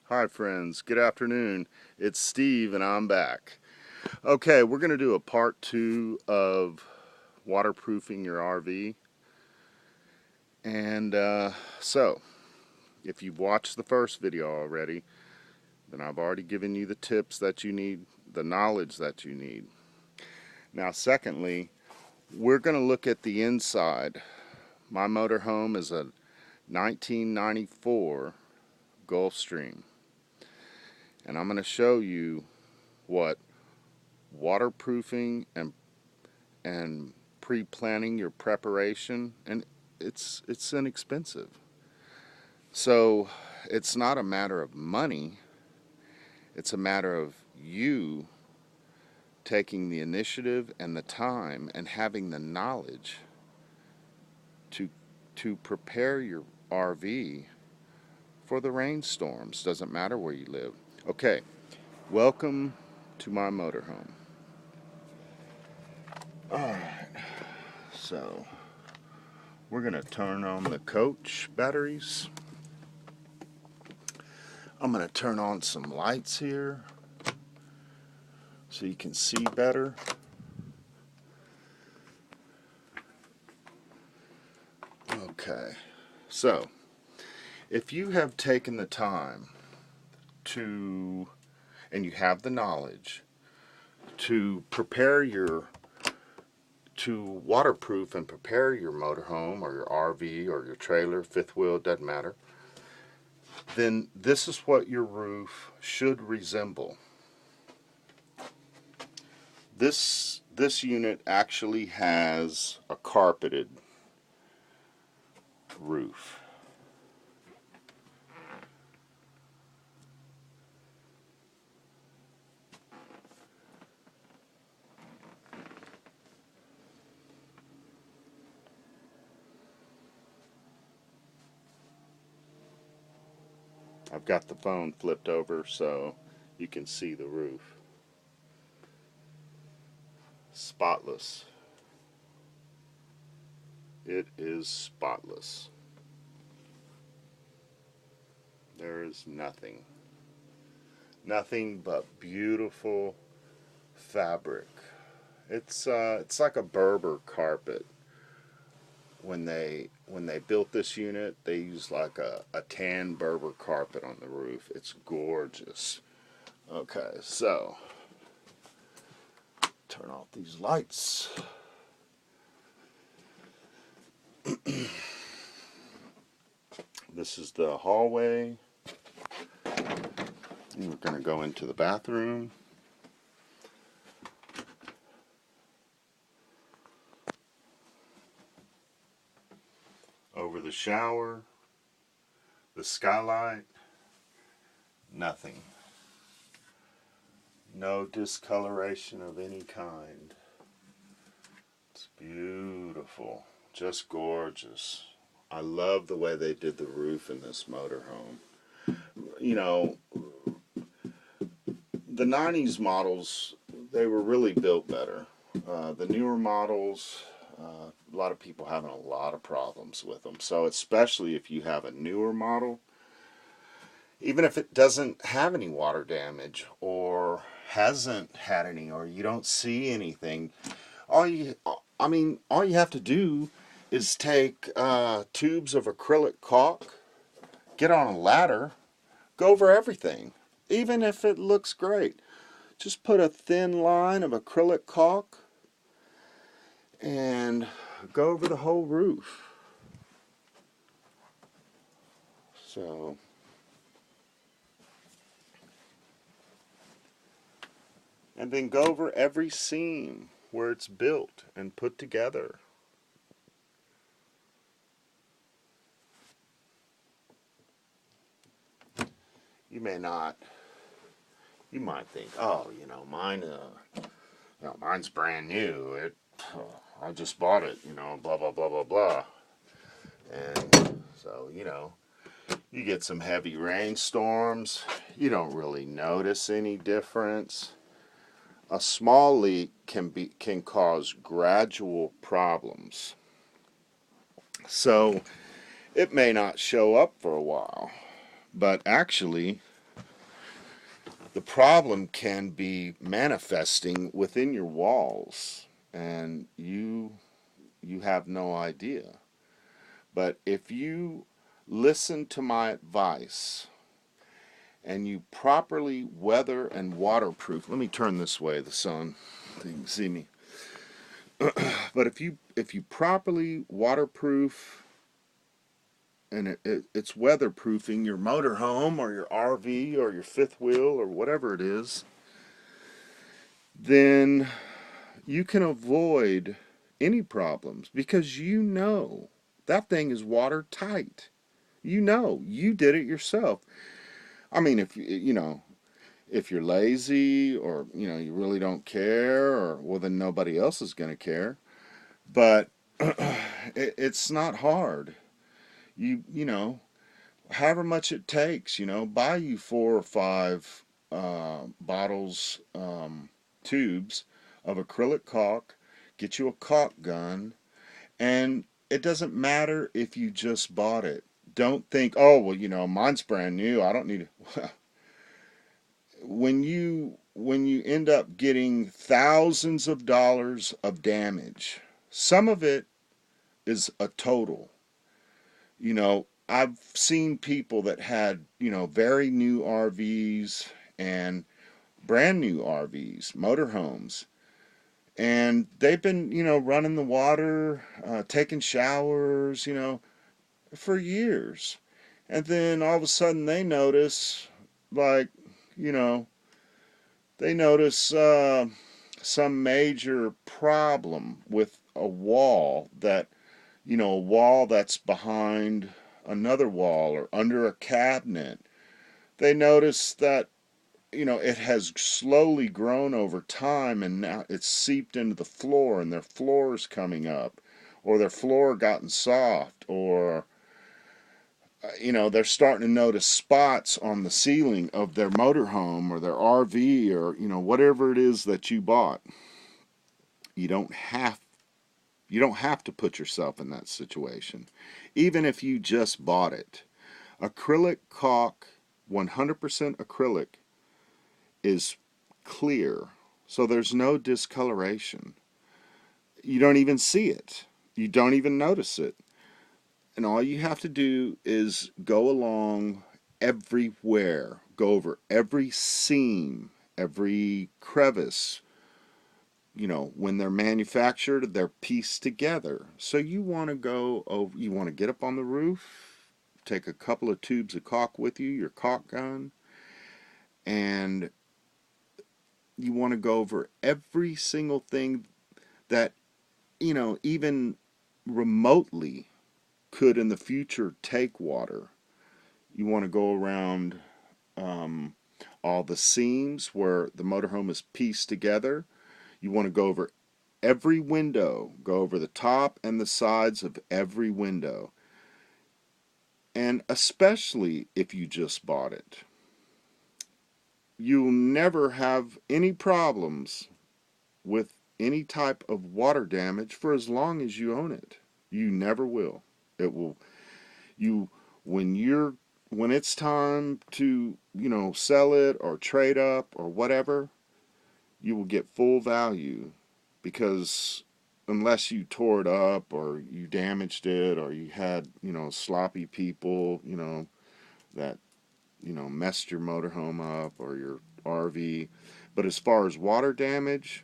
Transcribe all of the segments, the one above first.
Hi friends, good afternoon. It's Steve and I'm back. Okay, we're going to do a part 2 of waterproofing your RV. And so, if you've watched the first video already, then I've already given you the tips that you need, the knowledge that you need. Now secondly, we're going to look at the inside. My motorhome is a 1994 Gulfstream. And I'm going to show you what waterproofing and pre-planning your preparation, and it's inexpensive. So it's not a matter of money, it's a matter of you taking the initiative and the time and having the knowledge to prepare your RV for the rainstorms. Doesn't matter where you live. Okay, welcome to my motorhome. Alright, so we're going to turn on the coach batteries. I'm going to turn on some lights here so you can see better. Okay, so if you have taken the time to, and you have the knowledge to to waterproof and prepare your motorhome or your RV or your trailer, fifth wheel, doesn't matter, then this is what your roof should resemble. This unit actually has a carpeted roof. I've got the phone flipped over so you can see the roof. Spotless. It is spotless. There is nothing. Nothing but beautiful fabric. It's like a Berber carpet. When they built this unit, they used like a tan Berber carpet on the roof. It's gorgeous. Okay, so turn off these lights. This is the hallway. We're going to go into the bathroom. Over the shower, the skylight, nothing. No discoloration of any kind. It's beautiful, just gorgeous. I love the way they did the roof in this motorhome. You know, the 90s models, they were really built better. The newer models, a lot of people having a lot of problems with them. So especially if you have a newer model, even if it doesn't have any water damage or hasn't had any, or you don't see anything, all you have to do is take tubes of acrylic caulk, get on a ladder, go over everything. Even if it looks great, just put a thin line of acrylic caulk and go over the whole roof. So and then go over every seam where it's built and put together. You might think, oh, mine's brand new. I just bought it, blah, blah, blah, blah, blah. And so, you get some heavy rainstorms, you don't really notice any difference. A small leak can cause gradual problems. So, it may not show up for a while, but actually, the problem can be manifesting within your walls, and you have no idea. But if you listen to my advice and you properly weather and waterproof, let me turn this way, the sun, so you can see me. But if you properly waterproof and it's weatherproofing your motorhome or your RV or your fifth wheel or whatever it is, then you can avoid any problems because you know that thing is watertight. You know, you did it yourself. I mean, if you know, if you're lazy or you really don't care, or well, then nobody else is going to care. But it's not hard. You know, however much it takes, buy you 4 or 5 bottles, tubes of acrylic caulk, get you a caulk gun, and it doesn't matter if you just bought it. Don't think, oh, well, mine's brand new, I don't need it. When you end up getting thousands of dollars of damage, some of it is a total. I've seen people that had, very new RVs and brand new RVs, motorhomes, and they've been, running the water, taking showers, for years. And then all of a sudden they notice, like, you know, they notice some major problem with a wall a wall that's behind another wall or under a cabinet. They notice that, it has slowly grown over time and now it's seeped into the floor and their floor's coming up, or their floor gotten soft, or they're starting to notice spots on the ceiling of their motorhome or their RV, or whatever it is that you bought. You don't have you don't have to put yourself in that situation, even if you just bought it. Acrylic caulk, 100% acrylic, is clear, so there's no discoloration. You don't even see it. You don't even notice it. And all you have to do is go along everywhere, go over every seam, every crevice. When they're manufactured, they're pieced together. So you want to go over, you want to get up on the roof, take a couple of tubes of caulk with you, your caulk gun, and you want to go over every single thing that, even remotely could in the future take water. You want to go around all the seams where the motorhome is pieced together. You want to go over every window, go over the top and the sides of every window. And especially if you just bought it, you'll never have any problems with any type of water damage for as long as you own it. You never will. It will you when it's time to, sell it or trade up or whatever, you will get full value, because unless you tore it up or you damaged it or you had, sloppy people, that, messed your motorhome up or your RV. But as far as water damage,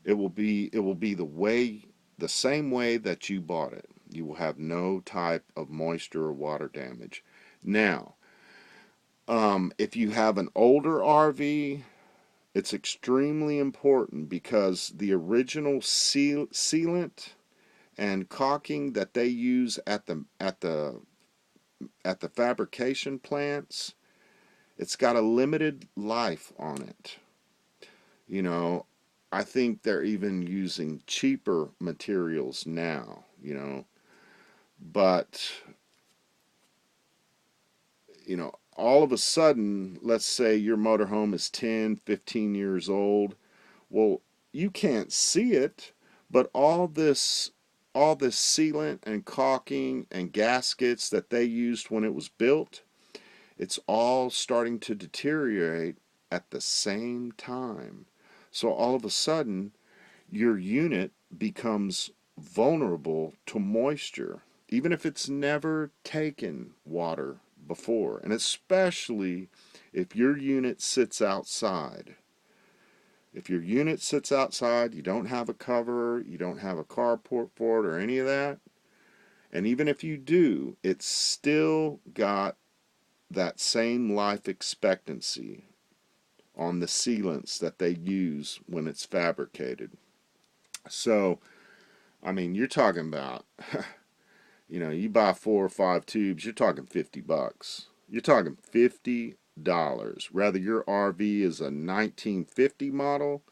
it will be the same way that you bought it. You will have no type of moisture or water damage. Now, if you have an older RV, it's extremely important, because the original sealant and caulking that they use at the fabrication plants, it's got a limited life on it. You know, I think they're even using cheaper materials now, but all of a sudden, let's say your motorhome is 10, 15 years old. Well, you can't see it, but all this sealant and caulking and gaskets that they used when it was built, it's all starting to deteriorate at the same time. So all of a sudden, your unit becomes vulnerable to moisture, even if it's never taken water before, and especially if your unit sits outside. If your unit sits outside, you don't have a cover, you don't have a carport for it or any of that, and even if you do, it's still got that same life expectancy on the sealants that they use when it's fabricated. So, I mean, you're talking about, you buy 4 or 5 tubes, you're talking $50. You're talking $50. Whether your RV is a 1950 model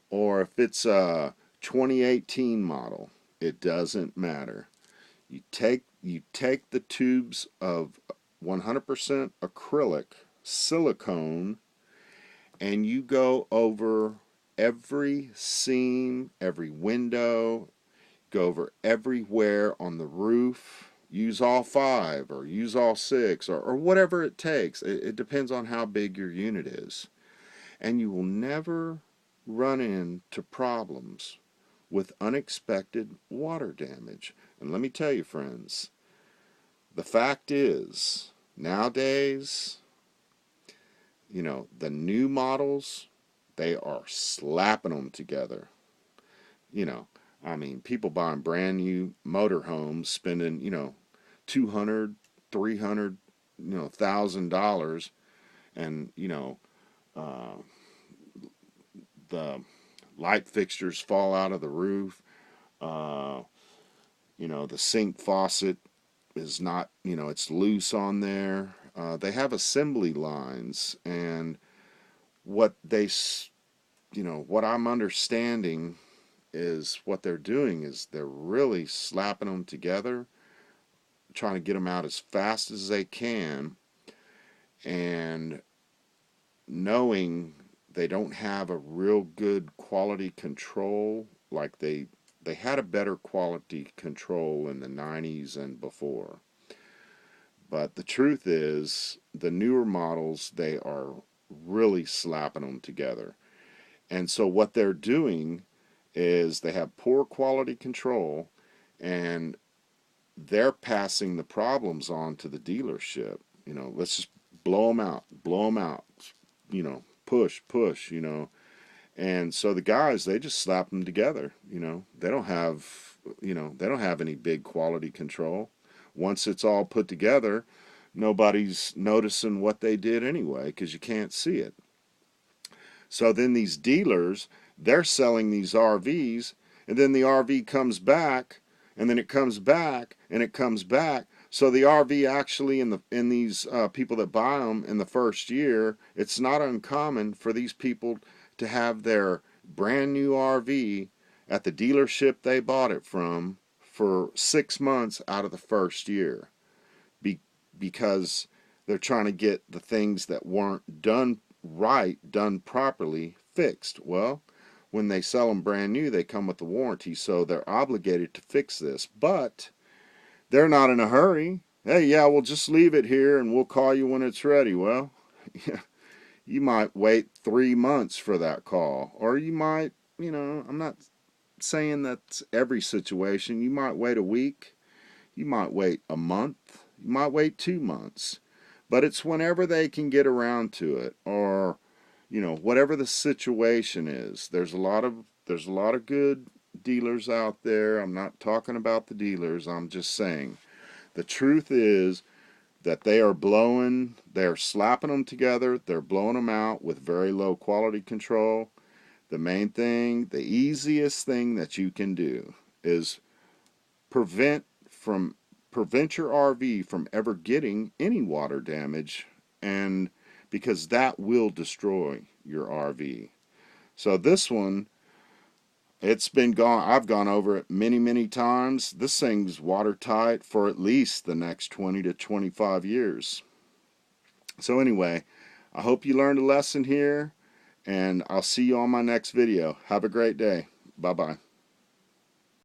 or if it's a 2018 model, it doesn't matter. You take the tubes of 100% acrylic silicone and you go over every seam, every window, go over everywhere on the roof. Use all 5 or use all 6 or whatever it takes. It depends on how big your unit is. And you will never run into problems with unexpected water damage. And let me tell you, friends, the fact is, nowadays, the new models, they are slapping them together. You know, I mean, people buying brand new motorhomes, spending, 200, 300, $1,000, and uh, the light fixtures fall out of the roof. Uh, the sink faucet is not, it's loose on there. They have assembly lines, and what they, what I'm understanding is what they're doing is they're really slapping them together, trying to get them out as fast as they can, and knowing they don't have a real good quality control. Like they had a better quality control in the 90s and before. But the truth is, the newer models, they are really slapping them together. And so what they're doing is they have poor quality control, and they're passing the problems on to the dealership. Let's just blow them out, push. And so the guys, they just slap them together. They don't have any big quality control. Once it's all put together, nobody's noticing what they did anyway because you can't see it. So then these dealers, they're selling these RVs, and then the RV comes back, and then it comes back, and it comes back. So the RV actually, in these people that buy them in the first year, it's not uncommon for these people to have their brand new RV at the dealership they bought it from for 6 months out of the first year, because they're trying to get the things that weren't done right, done properly, fixed. Well, when they sell them brand new, they come with the warranty, so they're obligated to fix this. But they're not in a hurry. Hey, yeah, we'll just leave it here and we'll call you when it's ready. Well, you might wait 3 months for that call. Or you might, I'm not saying that's every situation. You might wait a week. You might wait a month. You might wait 2 months. But it's whenever they can get around to it, or whatever the situation is. There's a lot of good dealers out there. I'm not talking about the dealers. I'm just saying the truth is that they're slapping them together, they're blowing them out with very low quality control. The main thing, the easiest thing that you can do is prevent from prevent your RV from ever getting any water damage, and because that will destroy your RV. So this one, I've gone over it many times. This thing's watertight for at least the next 20 to 25 years. So anyway, I hope you learned a lesson here, and I'll see you on my next video. Have a great day. Bye-bye.